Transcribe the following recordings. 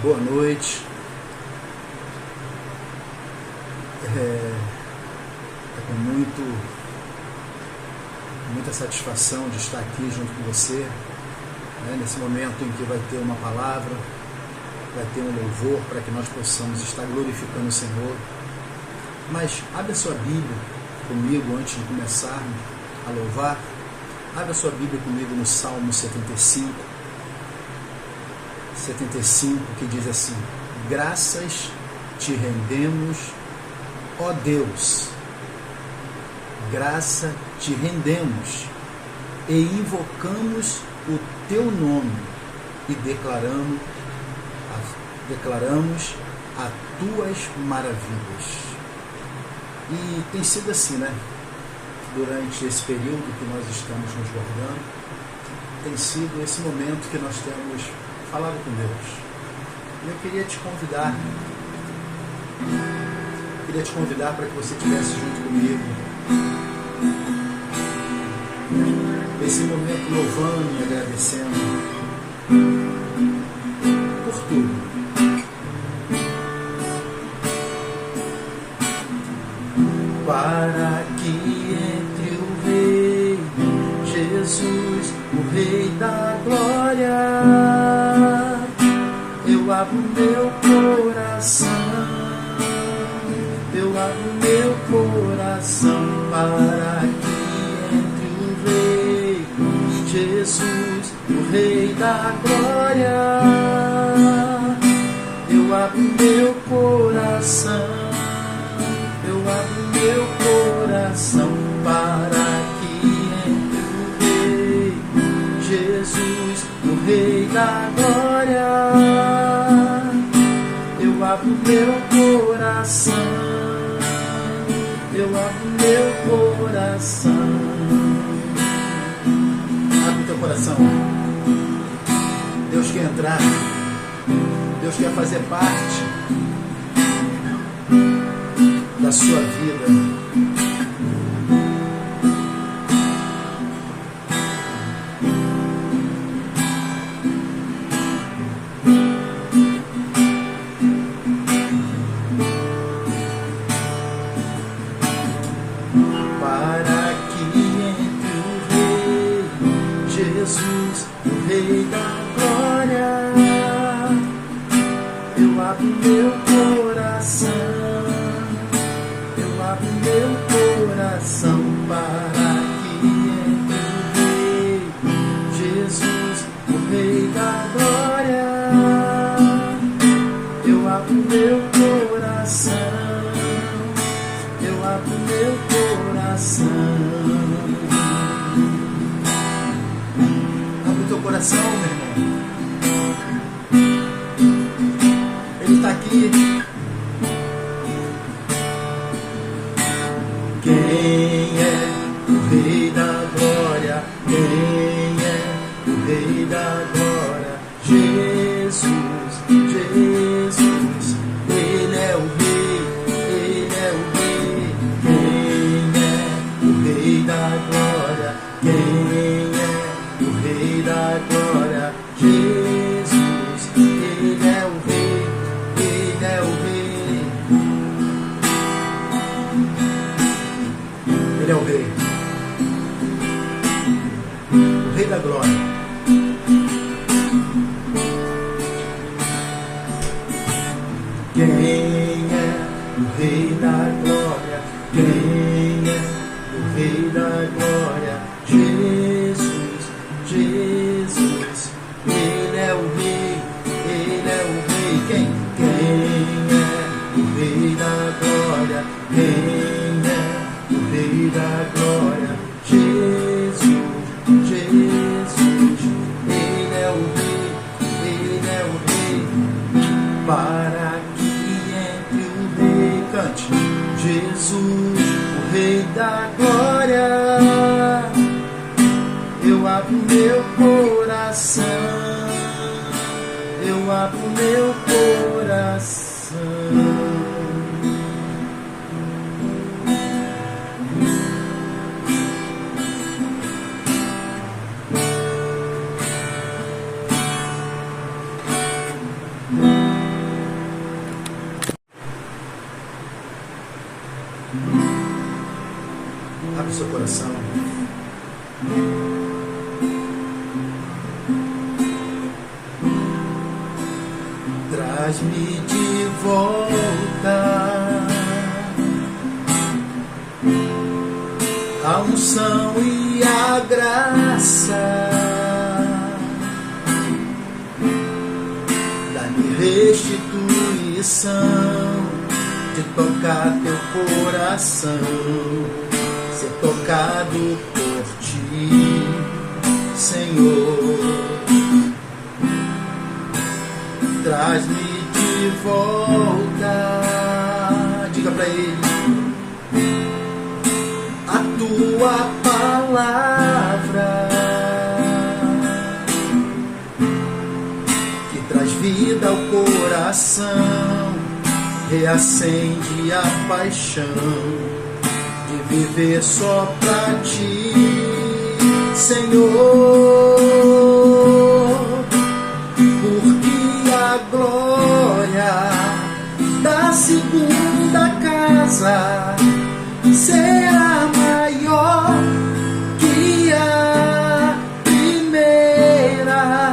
Boa noite. É com muita satisfação de estar aqui junto com você, né, nesse momento em que vai ter uma palavra, vai ter um louvor para que nós possamos estar glorificando o Senhor. Mas abre a sua Bíblia comigo antes de começarmos a louvar. Abre a sua Bíblia comigo no Salmo 75, que diz assim: graças te rendemos, ó Deus, graça te rendemos e invocamos o teu nome e declaramos as tuas maravilhas. E tem sido assim, né? Durante esse período que nós estamos nos guardando, tem sido esse momento que nós temos falado com Deus. E eu queria te convidar para que você estivesse junto comigo esse momento, louvando e agradecendo por tudo. Para que entre o Rei Jesus, o Rei da glória, eu abro meu coração, para que entre o Rei Jesus, o Rei da glória, eu abro meu coração, para que entre o Rei Jesus, o Rei da glória, eu abro meu coração, Abre teu coração. Deus quer entrar, Deus quer fazer parte da sua vida. seu coração. Traz-me de volta a unção e a graça, dá-me restituição de tocar teu coração, ser tocado por ti, Senhor. Traz-me de volta, diga pra ele, a tua palavra que traz vida ao coração, reacende a paixão de viver só pra ti, Senhor. Porque a glória da segunda casa será maior que a primeira,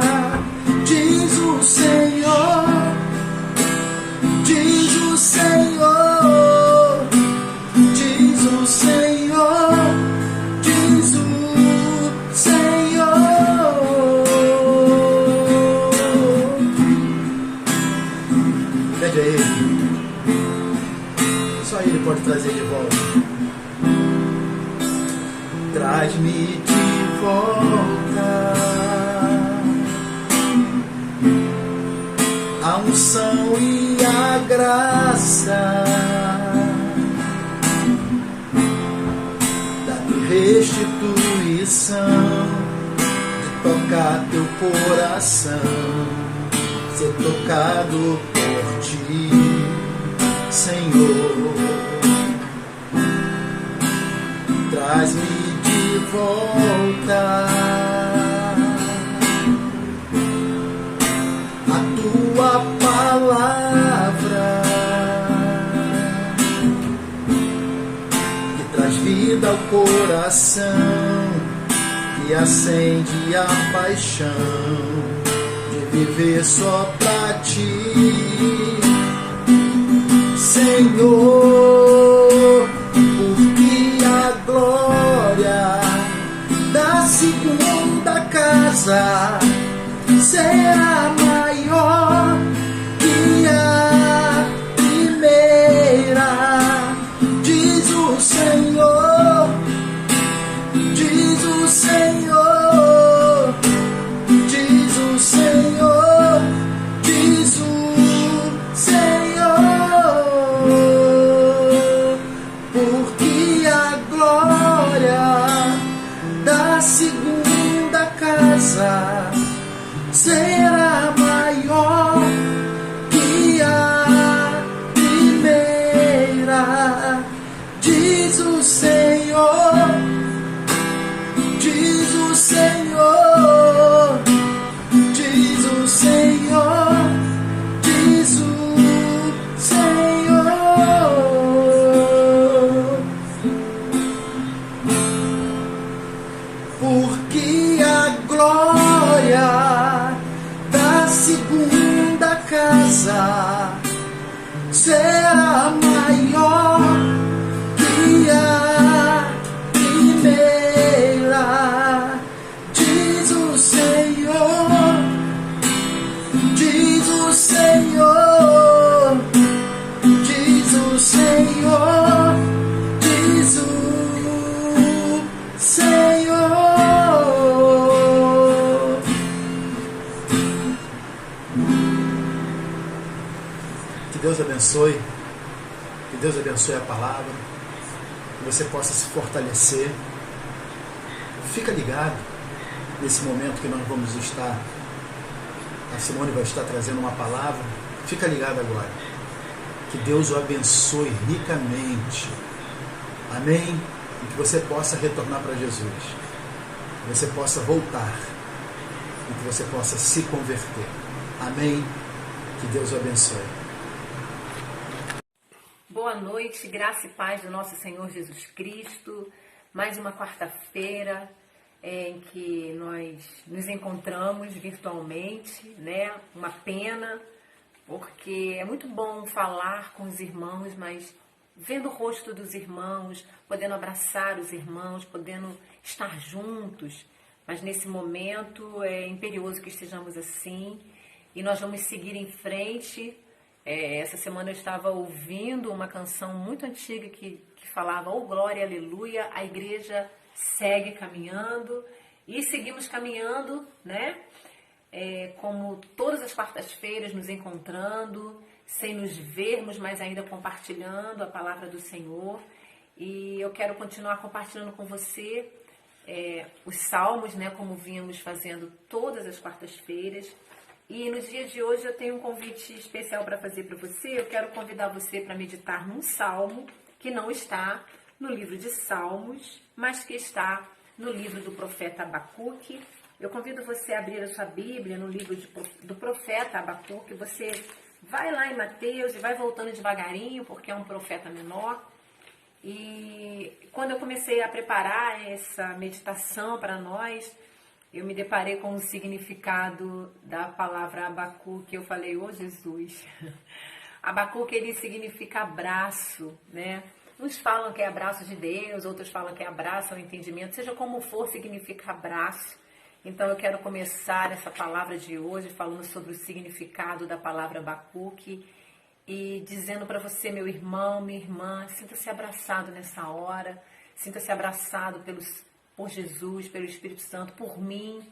diz o Senhor, diz o Senhor, diz o Senhor, diz o Senhor. Pede a Ele, só Ele pode trazer de volta. Traz-me de volta a unção e a graça, dá-me restituição de tocar teu coração, ser tocado por ti, Senhor. Traz-me de volta a tua palavra que traz vida ao coração, que acende a paixão de viver só pra ti, Senhor. Porque a glória da segunda casa será maior que a primeira, diz o Senhor, diz o Senhor, diz o Senhor, diz o Senhor. Porque a glória da segunda casa será maior que a primeira, diz o Senhor, diz o Senhor, diz o Senhor, diz o Senhor. Porque a glória da segunda casa será maior que a primeira, diz o Senhor, diz o Senhor, diz o Senhor, diz o Senhor. Que Deus abençoe, que Deus abençoe a palavra, que você possa se fortalecer. Fica ligado nesse momento que nós vamos estar, a Simone vai estar trazendo uma palavra. Fica ligado agora. Que Deus o abençoe ricamente. Amém? E que você possa retornar para Jesus, que você possa voltar e que você possa se converter. Amém? Que Deus o abençoe. Boa noite, graça e paz do nosso Senhor Jesus Cristo. mais uma quarta-feira em que nós nos encontramos virtualmente, né? Uma pena, porque é muito bom falar com os irmãos, mas vendo o rosto dos irmãos, podendo abraçar os irmãos, podendo estar juntos. Mas nesse momento é imperioso que estejamos assim e nós vamos seguir em frente. Essa semana eu estava ouvindo uma canção muito antiga que falava: "Oh, glória, aleluia, a igreja segue caminhando", e seguimos caminhando, né? Como todas as quartas-feiras, nos encontrando, sem nos vermos, mas ainda compartilhando a palavra do Senhor. E eu quero continuar compartilhando com você os salmos, né? Como vínhamos fazendo todas as quartas-feiras. E no dia de hoje eu tenho um convite especial para fazer para você. Eu quero convidar você para meditar num salmo que não está no livro de Salmos, mas que está no livro do profeta Abacuque. Eu convido você a abrir a sua Bíblia no livro do profeta Abacuque. Você vai lá em Mateus e vai voltando devagarinho, porque é um profeta menor. E quando eu comecei a preparar essa meditação para nós, eu me deparei com o significado da palavra Abacuque. Eu falei: "Oh, Jesus!" Abacuque, ele significa abraço, né? Uns falam que é abraço de Deus, outros falam que é abraço ao entendimento. Seja como for, significa abraço. Então eu quero começar essa palavra de hoje falando sobre o significado da palavra Abacuque e dizendo para você, meu irmão, minha irmã, sinta-se abraçado nessa hora, sinta-se abraçado por Jesus, pelo Espírito Santo, por mim,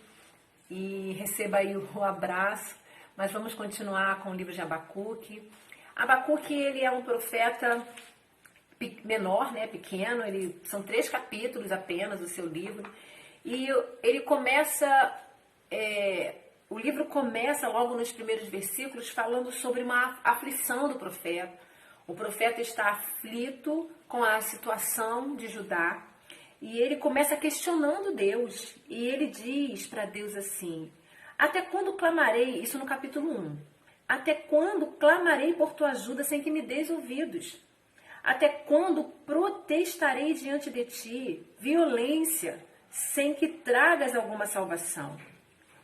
e receba aí o abraço. Mas vamos continuar com o livro de Abacuque. Abacuque, ele é um profeta menor, né, pequeno, são 3 capítulos apenas do seu livro, e ele começa, o livro começa logo nos primeiros versículos falando sobre uma aflição do profeta. O profeta está aflito com a situação de Judá, e ele começa questionando Deus, e ele diz para Deus assim: "Até quando clamarei", isso no capítulo 1, "até quando clamarei por tua ajuda sem que me des ouvidos? Até quando protestarei diante de ti violência sem que tragas alguma salvação?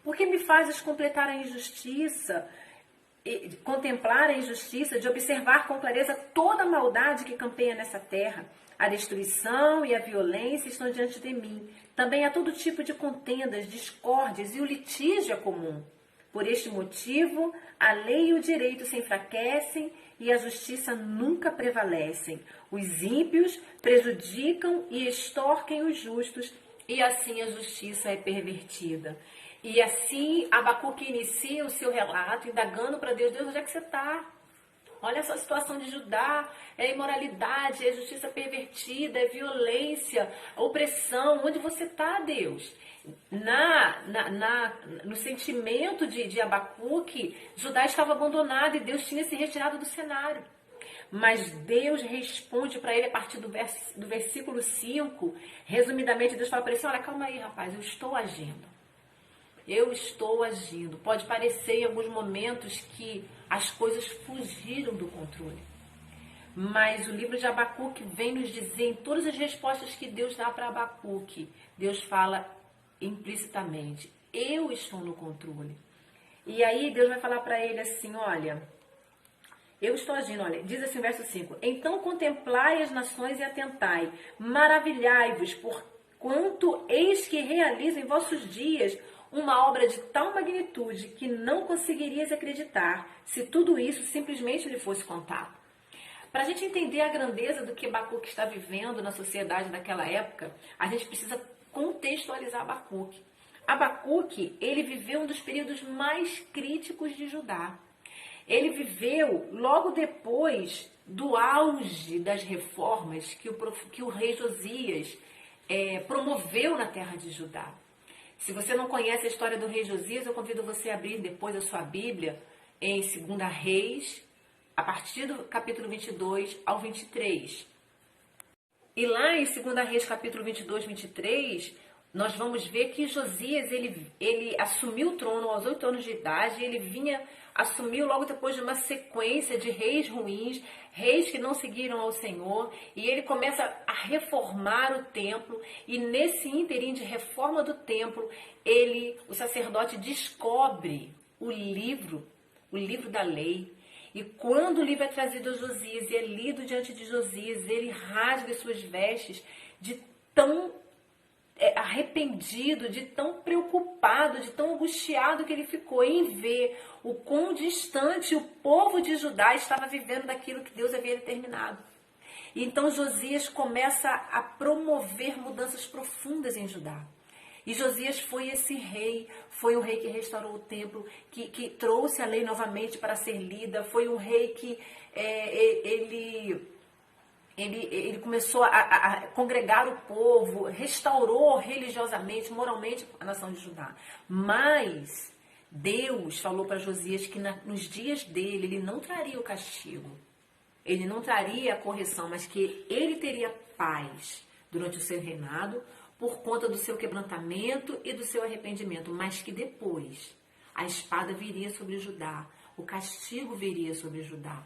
Por que me fazes completar a injustiça, contemplar a injustiça, de observar com clareza toda a maldade que campeia nessa terra? A destruição e a violência estão diante de mim. Também há todo tipo de contendas, discórdias, e o litígio é comum. Por este motivo, a lei e o direito se enfraquecem e a justiça nunca prevalecem. Os ímpios prejudicam e extorquem os justos, e assim a justiça é pervertida." E assim Abacuque inicia o seu relato, indagando para Deus: "Deus, onde é que você está? Olha essa situação de Judá, é imoralidade, é justiça pervertida, é violência, opressão. Onde você está, Deus?" No sentimento de Abacuque, Judá estava abandonado e Deus tinha se retirado do cenário. Mas Deus responde para ele a partir do versículo 5. Resumidamente, Deus fala para ele assim: "Olha, calma aí, rapaz, eu estou agindo. Eu estou agindo." Pode parecer em alguns momentos que as coisas fugiram do controle, mas o livro de Abacuque vem nos dizer, em todas as respostas que Deus dá para Abacuque, Deus fala implicitamente: "Eu estou no controle." E aí Deus vai falar para ele assim: "Olha, eu estou agindo." Olha, diz assim o verso 5: "Então contemplai as nações e atentai, maravilhai-vos, porquanto eis que realizo em vossos dias uma obra de tal magnitude que não conseguirias acreditar se tudo isso simplesmente lhe fosse contado." Para a gente entender a grandeza do que Abacuque está vivendo na sociedade daquela época, a gente precisa contextualizar Abacuque. Abacuque, ele viveu um dos períodos mais críticos de Judá. Ele viveu logo depois do auge das reformas que o rei Josias promoveu na terra de Judá. Se você não conhece a história do rei Josias, eu convido você a abrir depois a sua Bíblia em 2 Reis, a partir do capítulo 22 ao 23. E lá em 2 Reis, capítulo 22, 23, nós vamos ver que Josias, ele assumiu o trono aos 8 anos de idade, assumiu logo depois de uma sequência de reis ruins, reis que não seguiram ao Senhor, e ele começa a reformar o templo, e nesse ínterim de reforma do templo, o sacerdote descobre o livro da lei. E quando o livro é trazido a Josias e é lido diante de Josias, ele rasga as suas vestes de tão arrependido, de tão preocupado, de tão angustiado que ele ficou em ver o quão distante o povo de Judá estava vivendo daquilo que Deus havia determinado. E então Josias começa a promover mudanças profundas em Judá. E Josias foi esse rei, foi o rei que restaurou o templo, que trouxe a lei novamente para ser lida, foi um rei que ele começou a congregar o povo, restaurou religiosamente, moralmente a nação de Judá. Mas Deus falou para Josias que nos dias dele, ele não traria o castigo, ele não traria a correção, mas que ele teria paz durante o seu reinado, por conta do seu quebrantamento e do seu arrependimento, mas que depois a espada viria sobre Judá, o castigo viria sobre Judá.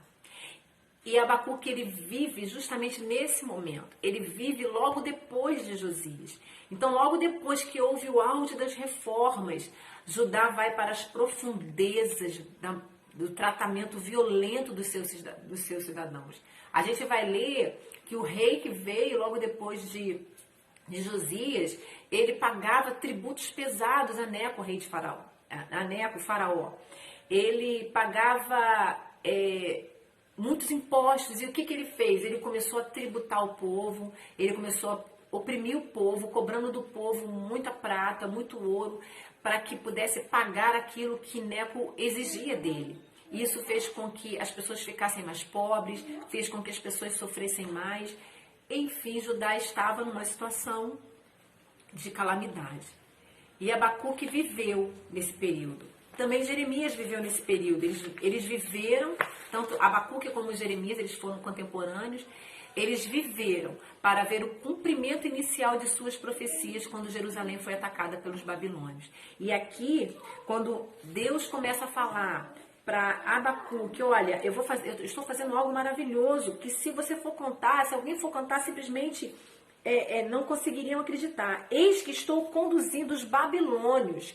E Abacuque, ele vive justamente nesse momento, ele vive logo depois de Josias. Então, logo depois que houve o auge das reformas, Judá vai para as profundezas do tratamento violento dos seus cidadãos. A gente vai ler que o rei que veio logo depois de Josias, ele pagava tributos pesados a Neco, rei de Faraó. A Neco, faraó. Ele pagava muitos impostos. E o que ele fez? Ele começou a tributar o povo, ele começou a oprimir o povo, cobrando do povo muita prata, muito ouro, para que pudesse pagar aquilo que Neco exigia dele. Isso fez com que as pessoas ficassem mais pobres, fez com que as pessoas sofressem mais. Enfim, Judá estava numa situação de calamidade. E Abacuque viveu nesse período. Também Jeremias viveu nesse período. Eles viveram, tanto Abacuque como Jeremias, eles foram contemporâneos. Eles viveram para ver o cumprimento inicial de suas profecias quando Jerusalém foi atacada pelos babilônios. E aqui, quando Deus começa a falar para Abacuque, olha, eu estou fazendo algo maravilhoso, que se você for contar, se alguém for contar, simplesmente não conseguiriam acreditar. Eis que estou conduzindo os babilônios,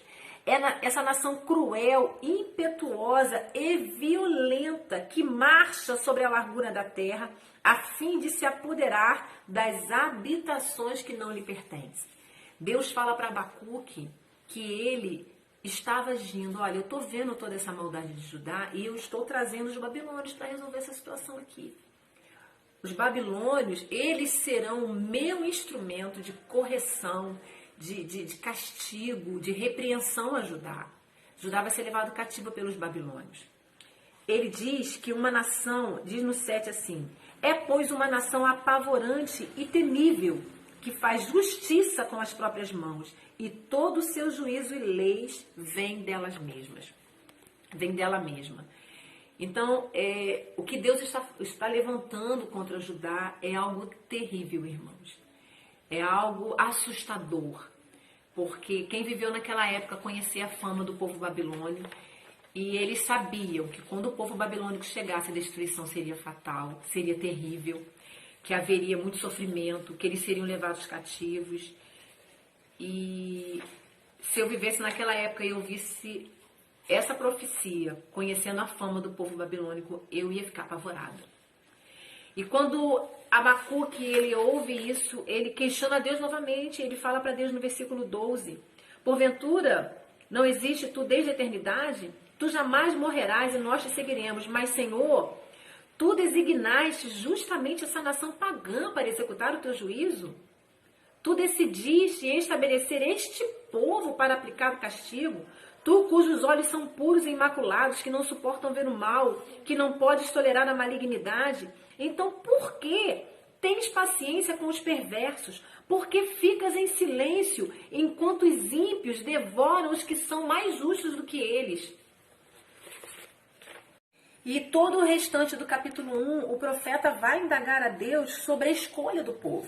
essa nação cruel, impetuosa e violenta, que marcha sobre a largura da terra, a fim de se apoderar das habitações que não lhe pertencem. Deus fala para Abacuque que ele estava agindo, olha, eu estou vendo toda essa maldade de Judá e eu estou trazendo os babilônios para resolver essa situação aqui. Os babilônios, eles serão o meu instrumento de correção, de castigo, de repreensão a Judá. Judá vai ser levado cativa pelos babilônios. Ele diz que uma nação, diz no 7 assim, pois uma nação apavorante e temível, que faz justiça com as próprias mãos, e todo o seu juízo e leis vem dela mesma. Então, o que Deus está levantando contra Judá é algo terrível, irmãos. É algo assustador, porque quem viveu naquela época conhecia a fama do povo babilônio, e eles sabiam que quando o povo babilônico chegasse, a destruição seria fatal, seria terrível, que haveria muito sofrimento, que eles seriam levados cativos. E se eu vivesse naquela época e eu visse essa profecia, conhecendo a fama do povo babilônico, eu ia ficar apavorada. E quando Abacuque, ele ouve isso, ele questiona a Deus novamente, ele fala para Deus no versículo 12, porventura, não existe tu desde a eternidade? Tu jamais morrerás e nós te seguiremos, mas Senhor, tu designaste justamente essa nação pagã para executar o teu juízo? Tu decidiste estabelecer este povo para aplicar o castigo? Tu, cujos olhos são puros e imaculados, que não suportam ver o mal, que não podes tolerar a malignidade. Então, por que tens paciência com os perversos? Por que ficas em silêncio, enquanto os ímpios devoram os que são mais justos do que eles? E todo o restante do capítulo 1, o profeta vai indagar a Deus sobre a escolha do povo.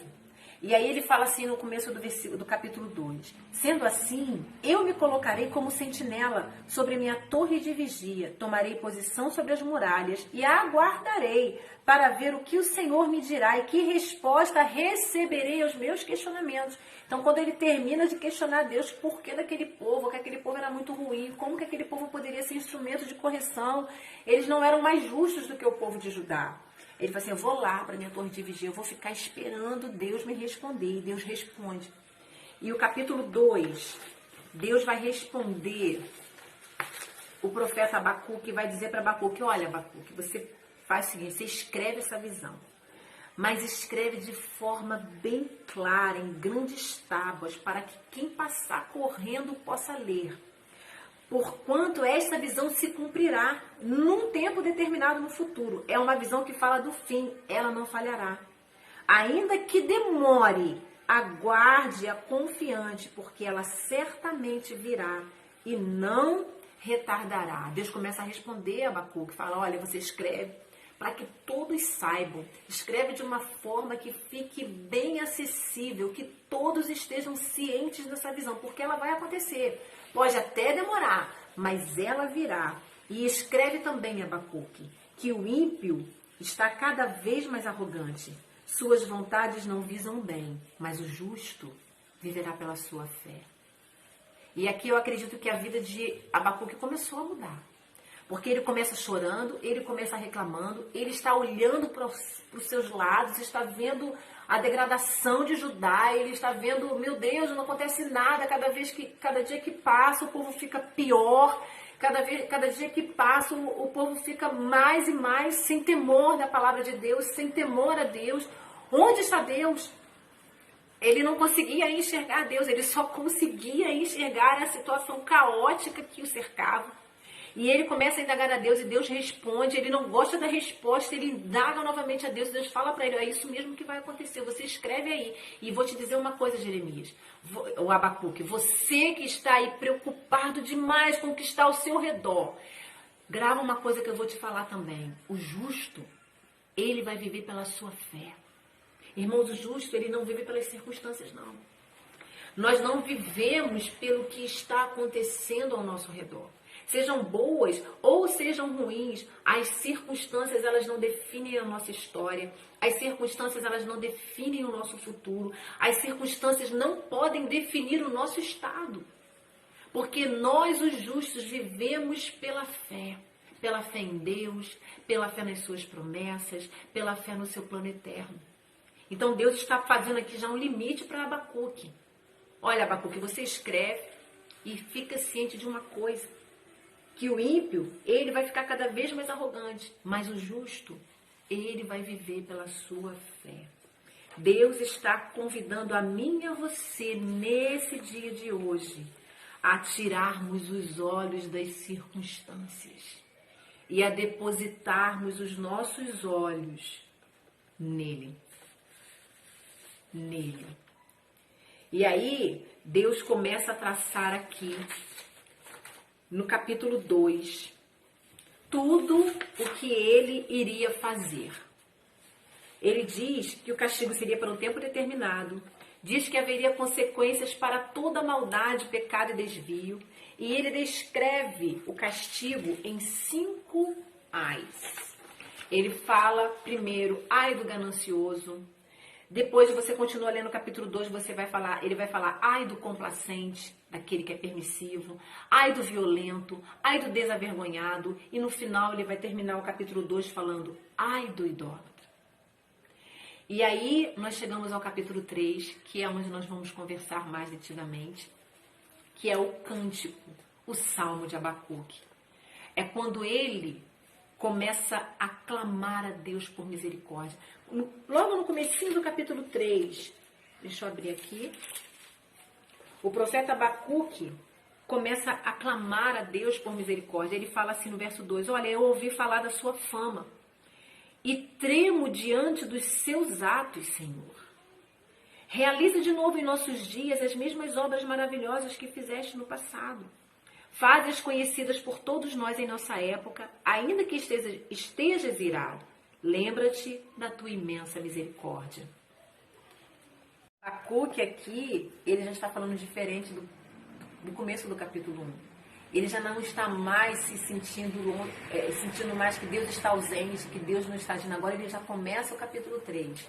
E aí ele fala assim no começo do capítulo 2. Sendo assim, eu me colocarei como sentinela sobre minha torre de vigia, tomarei posição sobre as muralhas e aguardarei para ver o que o Senhor me dirá e que resposta receberei aos meus questionamentos. Então, quando ele termina de questionar Deus por que daquele povo, que aquele povo era muito ruim, como que aquele povo poderia ser instrumento de correção, eles não eram mais justos do que o povo de Judá. Ele fala assim, eu vou lá para minha torre de vigia, eu vou ficar esperando Deus me responder. E Deus responde. E o capítulo 2, Deus vai responder o profeta Abacuque, vai dizer para Abacuque, olha Abacuque, você faz o seguinte, você escreve essa visão, mas escreve de forma bem clara, em grandes tábuas, para que quem passar correndo possa ler. Porquanto esta visão se cumprirá num tempo determinado no futuro. É uma visão que fala do fim, ela não falhará. Ainda que demore, aguarde-a confiante, porque ela certamente virá e não retardará. Deus começa a responder a Abacuque, fala, olha, você escreve para que todos saibam. Escreve de uma forma que fique bem acessível, que todos estejam cientes dessa visão, porque ela vai acontecer. Pode até demorar, mas ela virá. E escreve também, Abacuque, que o ímpio está cada vez mais arrogante. Suas vontades não visam bem, mas o justo viverá pela sua fé. E aqui eu acredito que a vida de Abacuque começou a mudar. Porque ele começa chorando, ele começa reclamando, ele está olhando para os seus lados, está vendo a degradação de Judá, ele está vendo, meu Deus, não acontece nada, cada dia que passa o povo fica pior, cada dia que passa o povo fica mais e mais sem temor da palavra de Deus, sem temor a Deus. Onde está Deus? Ele não conseguia enxergar Deus, ele só conseguia enxergar a situação caótica que o cercava. E ele começa a indagar a Deus e Deus responde, ele não gosta da resposta, ele indaga novamente a Deus e Deus fala para ele, é isso mesmo que vai acontecer, você escreve aí. E vou te dizer uma coisa, Jeremias, o Abacuque, você que está aí preocupado demais com o que está ao seu redor, grava uma coisa que eu vou te falar também, o justo, ele vai viver pela sua fé. Irmãos, o justo, ele não vive pelas circunstâncias, não. Nós não vivemos pelo que está acontecendo ao nosso redor. Sejam boas ou sejam ruins, as circunstâncias elas não definem a nossa história, as circunstâncias elas não definem o nosso futuro, as circunstâncias não podem definir o nosso estado. Porque nós, os justos, vivemos pela fé em Deus, pela fé nas suas promessas, pela fé no seu plano eterno. Então Deus está fazendo aqui já um limite para Abacuque. Olha, Abacuque, você escreve e fica ciente de uma coisa, que o ímpio, ele vai ficar cada vez mais arrogante, mas o justo, ele vai viver pela sua fé. Deus está convidando a mim e a você, nesse dia de hoje, a tirarmos os olhos das circunstâncias e a depositarmos os nossos olhos nele. Nele. E aí, Deus começa a traçar aqui, no capítulo 2, tudo o que ele iria fazer. Ele diz que o castigo seria para um tempo determinado, diz que haveria consequências para toda maldade, pecado e desvio, e ele descreve o castigo em 5 ais. Ele fala primeiro, ai do ganancioso. Depois você continua lendo o capítulo 2, ele vai falar, ai do complacente, daquele que é permissivo, ai do violento, ai do desavergonhado, e no final ele vai terminar o capítulo 2 falando, ai do idólatra. E aí nós chegamos ao capítulo 3, que é onde nós vamos conversar mais detidamente, que é o cântico, o salmo de Abacuque. É quando ele começa a clamar a Deus por misericórdia. Logo no comecinho do capítulo 3, deixa eu abrir aqui, o profeta Abacuque começa a clamar a Deus por misericórdia. Ele fala assim no verso 2, olha, eu ouvi falar da sua fama e tremo diante dos seus atos, Senhor. Realiza de novo em nossos dias as mesmas obras maravilhosas que fizeste no passado. Faz-as conhecidas por todos nós em nossa época, ainda que estejas irado. Lembra-te da tua imensa misericórdia. Abacuque aqui, ele já está falando diferente do começo do capítulo 1. Ele já não está mais se sentindo mais que Deus está ausente, que Deus não está agindo. Agora ele já começa o capítulo 3,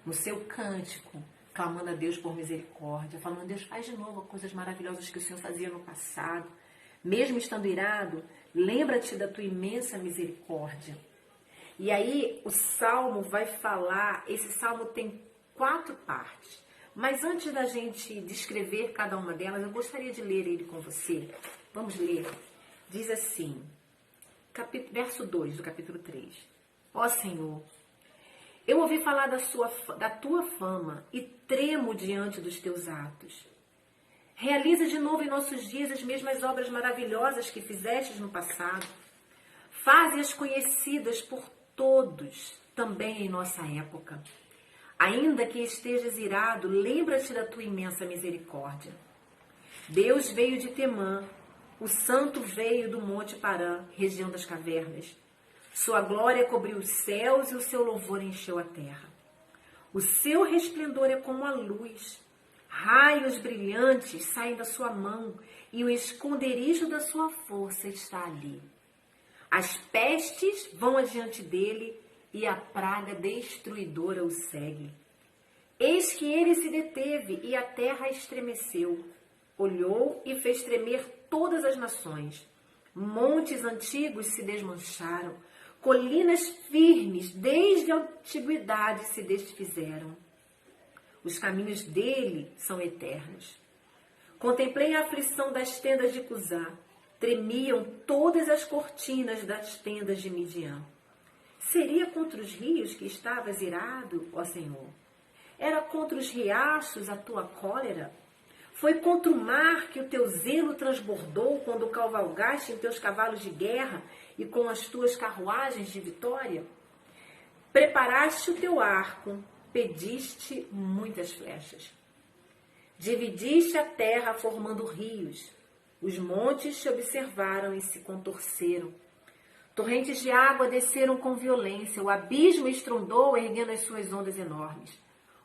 no seu cântico, clamando a Deus por misericórdia, falando: Deus, faz de novo coisas maravilhosas que o Senhor fazia no passado. Mesmo estando irado, lembra-te da tua imensa misericórdia. E aí o Salmo vai falar, esse Salmo tem 4 partes. Mas antes da gente descrever cada uma delas, eu gostaria de ler ele com você. Vamos ler. Diz assim, verso 2 do capítulo 3. Ó Senhor, eu ouvi falar da tua fama e tremo diante dos teus atos. Realiza de novo em nossos dias as mesmas obras maravilhosas que fizestes no passado. Faze-as conhecidas por todos, também em nossa época. Ainda que estejas irado, lembra-te da tua imensa misericórdia. Deus veio de Temã, o santo veio do monte Parã, região das cavernas. Sua glória cobriu os céus e o seu louvor encheu a terra. O seu resplendor é como a luz. Raios brilhantes saem da sua mão e o esconderijo da sua força está ali. As pestes vão adiante dele e a praga destruidora o segue. Eis que ele se deteve e a terra estremeceu. Olhou e fez tremer todas as nações. Montes antigos se desmancharam. Colinas firmes desde a antiguidade se desfizeram. Os caminhos dele são eternos. Contemplei a aflição das tendas de Cusá. Tremiam todas as cortinas das tendas de Midian. Seria contra os rios que estavas irado, ó Senhor? Era contra os riachos a tua cólera? Foi contra o mar que o teu zelo transbordou quando cavalgaste em teus cavalos de guerra e com as tuas carruagens de vitória? Preparaste o teu arco, pediste muitas flechas. Dividiste a terra formando rios. Os montes te observaram e se contorceram. Torrentes de água desceram com violência. O abismo estrondou, erguendo as suas ondas enormes.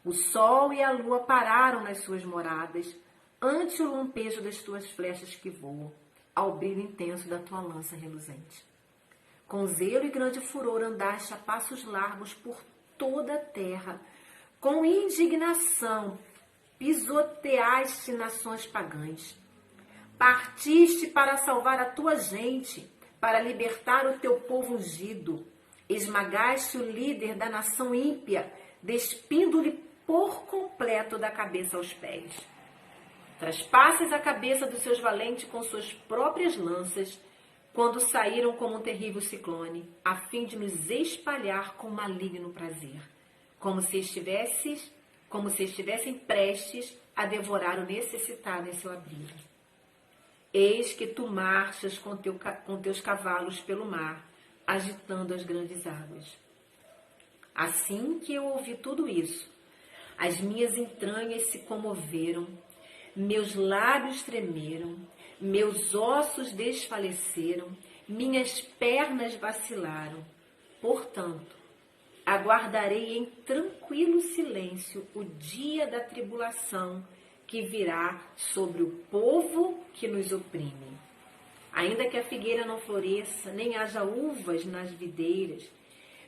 O sol e a lua pararam nas suas moradas, ante o lampejo das tuas flechas que voam, ao brilho intenso da tua lança reluzente. Com zelo e grande furor andaste a passos largos por toda a terra. Com indignação pisoteaste nações pagãs. Partiste para salvar a tua gente, para libertar o teu povo ungido. Esmagaste o líder da nação ímpia, despindo-lhe por completo da cabeça aos pés. Traspassas a cabeça dos seus valentes com suas próprias lanças, quando saíram como um terrível ciclone, a fim de nos espalhar com maligno prazer, como se estivessem prestes a devorar o necessitado em seu abrigo. Eis que tu marchas com teus cavalos pelo mar, agitando as grandes águas. Assim que eu ouvi tudo isso, as minhas entranhas se comoveram, meus lábios tremeram, meus ossos desfaleceram, minhas pernas vacilaram. Portanto, aguardarei em tranquilo silêncio o dia da tribulação que virá sobre o povo que nos oprime. Ainda que a figueira não floresça, nem haja uvas nas videiras,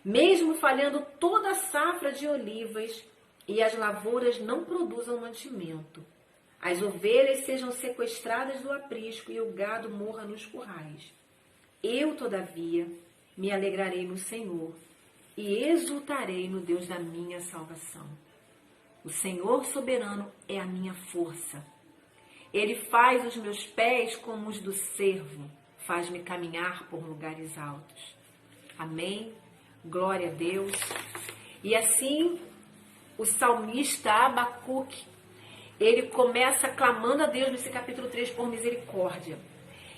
mesmo falhando toda a safra de olivas e as lavouras não produzam mantimento, as ovelhas sejam sequestradas do aprisco e o gado morra nos currais. Eu, todavia, me alegrarei no Senhor e exultarei no Deus da minha salvação. O Senhor soberano é a minha força. Ele faz os meus pés como os do cervo, faz-me caminhar por lugares altos. Amém? Glória a Deus. E assim, o salmista Abacuque, ele começa clamando a Deus nesse capítulo 3 por misericórdia.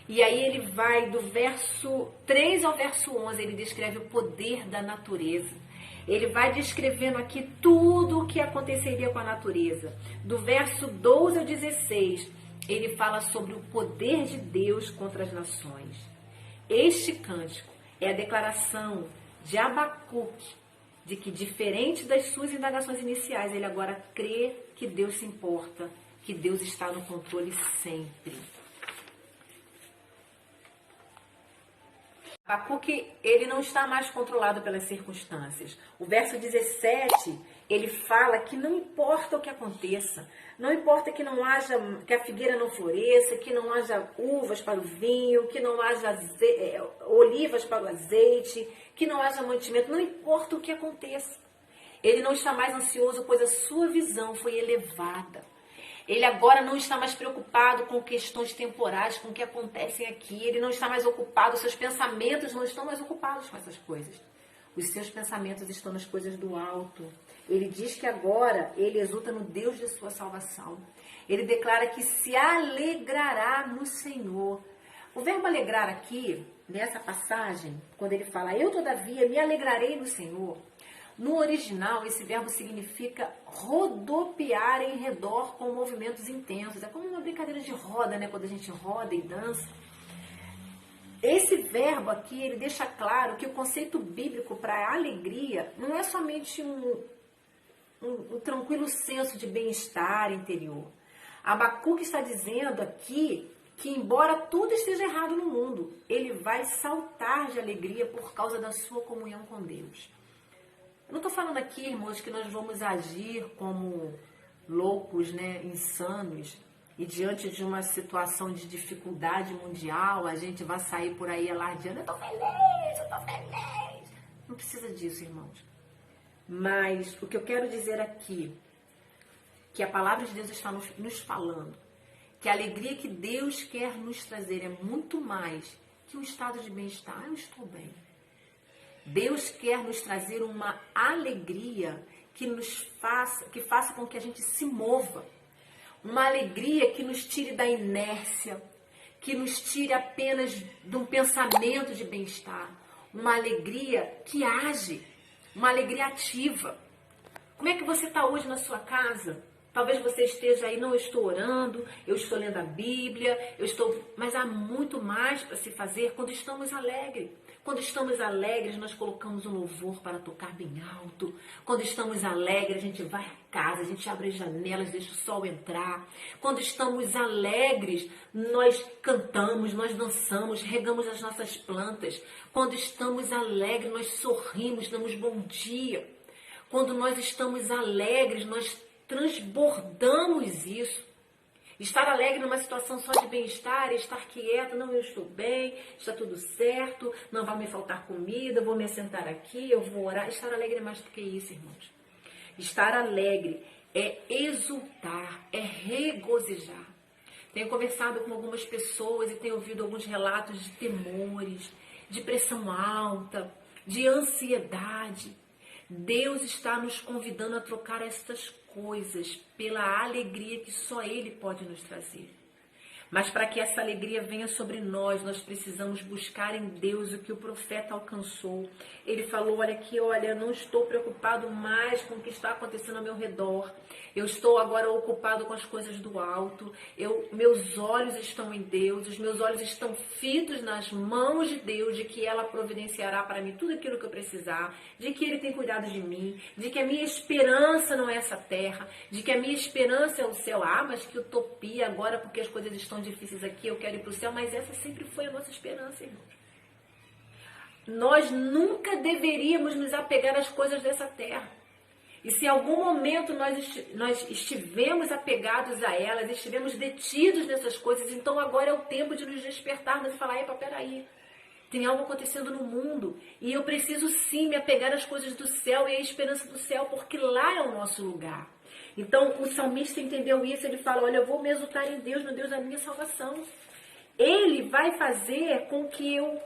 E aí ele vai do verso 3 ao verso 11, ele descreve o poder da natureza. Ele vai descrevendo aqui tudo o que aconteceria com a natureza. Do verso 12 ao 16, ele fala sobre o poder de Deus contra as nações. Este cântico é a declaração de Abacuque de que, diferente das suas indagações iniciais, ele agora crê que Deus se importa, que Deus está no controle sempre. Abacuque, ele não está mais controlado pelas circunstâncias. O verso 17, ele fala que não importa o que aconteça, não importa que não haja, que a figueira não floresça, que não haja uvas para o vinho, que não haja olivas para o azeite, que não haja mantimento, não importa o que aconteça. Ele não está mais ansioso, pois a sua visão foi elevada. Ele agora não está mais preocupado com questões temporais, com o que acontecem aqui. Ele não está mais ocupado, seus pensamentos não estão mais ocupados com essas coisas. Os seus pensamentos estão nas coisas do alto. Ele diz que agora ele exulta no Deus de sua salvação. Ele declara que se alegrará no Senhor. O verbo alegrar aqui, nessa passagem, quando ele fala, eu todavia me alegrarei no Senhor, no original, esse verbo significa rodopiar em redor com movimentos intensos. É como uma brincadeira de roda, né? Quando a gente roda e dança. Esse verbo aqui, ele deixa claro que o conceito bíblico para alegria não é somente um tranquilo senso de bem-estar interior. Abacuque está dizendo aqui que, embora tudo esteja errado no mundo, ele vai saltar de alegria por causa da sua comunhão com Deus. Eu não estou falando aqui, irmãos, que nós vamos agir como loucos, né, insanos, e diante de uma situação de dificuldade mundial, a gente vai sair por aí alardeando, eu estou feliz. Não precisa disso, irmãos. Mas o que eu quero dizer aqui, que a palavra de Deus está nos falando, que a alegria que Deus quer nos trazer é muito mais que um estado de bem-estar. Eu estou bem. Deus quer nos trazer uma alegria que faça com que a gente se mova. Uma alegria que nos tire da inércia, que nos tire apenas de um pensamento de bem-estar. Uma alegria que age, uma alegria ativa. Como é que você está hoje na sua casa? Talvez você esteja aí, não, eu estou orando, eu estou lendo a Bíblia, mas há muito mais para se fazer quando estamos alegres. Quando estamos alegres, nós colocamos um louvor para tocar bem alto. Quando estamos alegres, a gente vai à casa, a gente abre as janelas, deixa o sol entrar. Quando estamos alegres, nós cantamos, nós dançamos, regamos as nossas plantas. Quando estamos alegres, nós sorrimos, damos bom dia. Quando nós estamos alegres, nós transbordamos isso. Estar alegre numa situação só de bem-estar, estar quieto, não, eu estou bem, está tudo certo, não vai me faltar comida, vou me assentar aqui, eu vou orar. Estar alegre é mais do que isso, irmãos. Estar alegre é exultar, é regozijar. Tenho conversado com algumas pessoas e tenho ouvido alguns relatos de temores, de pressão alta, de ansiedade. Deus está nos convidando a trocar estas coisas pela alegria que só Ele pode nos trazer. Mas para que essa alegria venha sobre nós, nós precisamos buscar em Deus o que o profeta alcançou. Ele falou, olha aqui, olha, eu não estou preocupado mais com o que está acontecendo ao meu redor. Eu estou agora ocupado com as coisas do alto. Meus olhos estão em Deus, os meus olhos estão fitos nas mãos de Deus, de que ela providenciará para mim tudo aquilo que eu precisar, de que Ele tem cuidado de mim, de que a minha esperança não é essa terra, de que a minha esperança é o céu. Ah, mas que utopia agora, porque as coisas estão difíceis aqui, eu quero ir para o céu, mas essa sempre foi a nossa esperança, irmãos. Nós nunca deveríamos nos apegar às coisas dessa terra. E se em algum momento nós estivemos apegados a elas, estivemos detidos nessas coisas, então agora é o tempo de nos despertarmos e falar, epa, peraí, tem algo acontecendo no mundo e eu preciso sim me apegar às coisas do céu e à esperança do céu, porque lá é o nosso lugar. Então o salmista entendeu isso, ele fala, olha, eu vou me exultar em Deus, no Deus da minha salvação. Ele vai fazer com que eu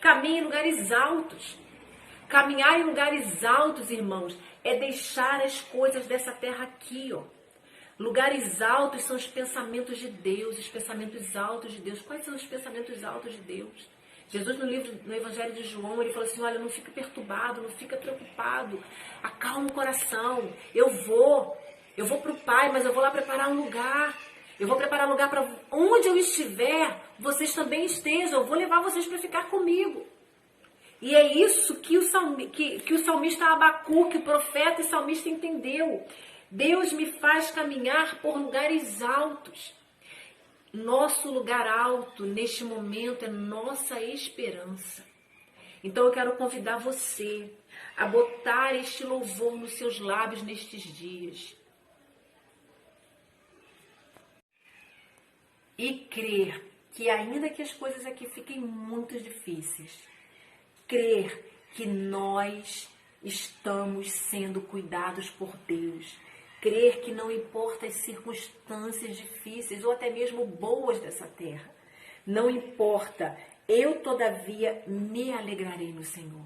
caminhe em lugares altos. Caminhar em lugares altos, irmãos, é deixar as coisas dessa terra aqui, ó. Lugares altos são os pensamentos de Deus, os pensamentos altos de Deus. Quais são os pensamentos altos de Deus? Jesus, no Evangelho de João, ele falou assim, olha, não fica perturbado, não fica preocupado, acalma o coração, eu vou para o Pai, mas eu vou lá preparar um lugar, eu vou preparar um lugar para onde eu estiver, vocês também estejam, eu vou levar vocês para ficar comigo. E é isso que o salmista Abacuque, o profeta e salmista entendeu. Deus me faz caminhar por lugares altos. Nosso lugar alto neste momento é nossa esperança. Então eu quero convidar você a botar este louvor nos seus lábios nestes dias. E crer que ainda que as coisas aqui fiquem muito difíceis, crer que nós estamos sendo cuidados por Deus. Crer que não importa as circunstâncias difíceis ou até mesmo boas dessa terra. Não importa, eu todavia me alegrarei no Senhor.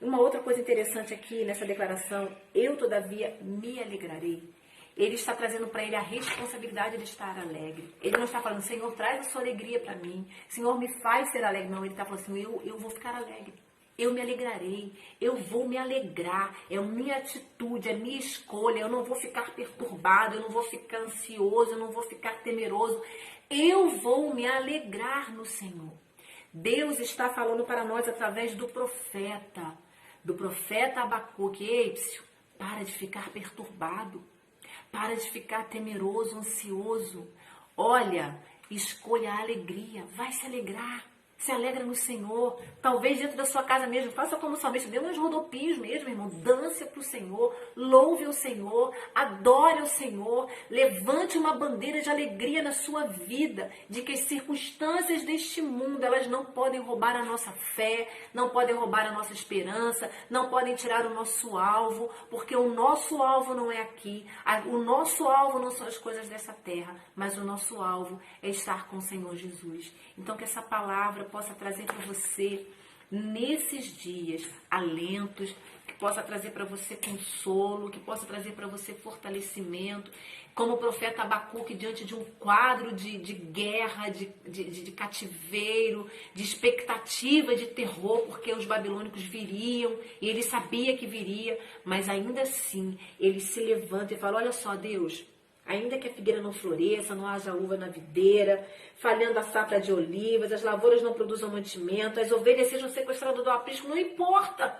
Uma outra coisa interessante aqui nessa declaração, eu todavia me alegrarei. Ele está trazendo para ele a responsabilidade de estar alegre. Ele não está falando, Senhor, traz a sua alegria para mim. Senhor, me faz ser alegre. Não, ele está falando assim, eu vou ficar alegre. Eu me alegrarei, eu vou me alegrar, é a minha atitude, é a minha escolha, eu não vou ficar perturbado, eu não vou ficar ansioso, eu não vou ficar temeroso, eu vou me alegrar no Senhor. Deus está falando para nós através do profeta Abacuque. Ei, para de ficar perturbado, para de ficar temeroso, ansioso. Olha, escolha a alegria, vai se alegrar. Se alegra no Senhor, talvez dentro da sua casa mesmo, faça como o salmista, dê uns rodopios mesmo, irmão, dance para o Senhor, louve o Senhor, adore o Senhor, levante uma bandeira de alegria na sua vida, de que as circunstâncias deste mundo, elas não podem roubar a nossa fé, não podem roubar a nossa esperança, não podem tirar o nosso alvo, porque o nosso alvo não é aqui, o nosso alvo não são as coisas dessa terra, mas o nosso alvo é estar com o Senhor Jesus. Então que essa palavra possa trazer para você, nesses dias, alentos, que possa trazer para você consolo, que possa trazer para você fortalecimento, como o profeta Abacuque diante de um quadro de guerra, de cativeiro, de expectativa de terror, porque os babilônicos viriam, e ele sabia que viria, mas ainda assim, ele se levanta e fala, olha só, Deus, ainda que a figueira não floresça, não haja uva na videira, falhando a safra de olivas, as lavouras não produzam mantimento, as ovelhas sejam sequestradas do aprisco, não importa.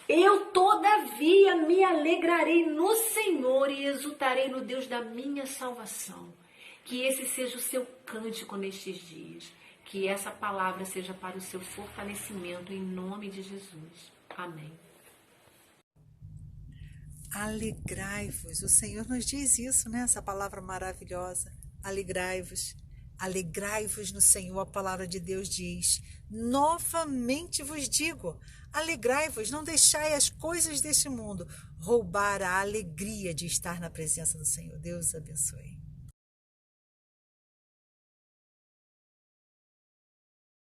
Eu, todavia, me alegrarei no Senhor e exultarei no Deus da minha salvação. Que esse seja o seu cântico nestes dias. Que essa palavra seja para o seu fortalecimento, em nome de Jesus. Amém. Alegrai-vos, o Senhor nos diz isso, né? Essa palavra maravilhosa, alegrai-vos, alegrai-vos no Senhor, a palavra de Deus diz, novamente vos digo, alegrai-vos, não deixai as coisas deste mundo roubar a alegria de estar na presença do Senhor. Deus abençoe.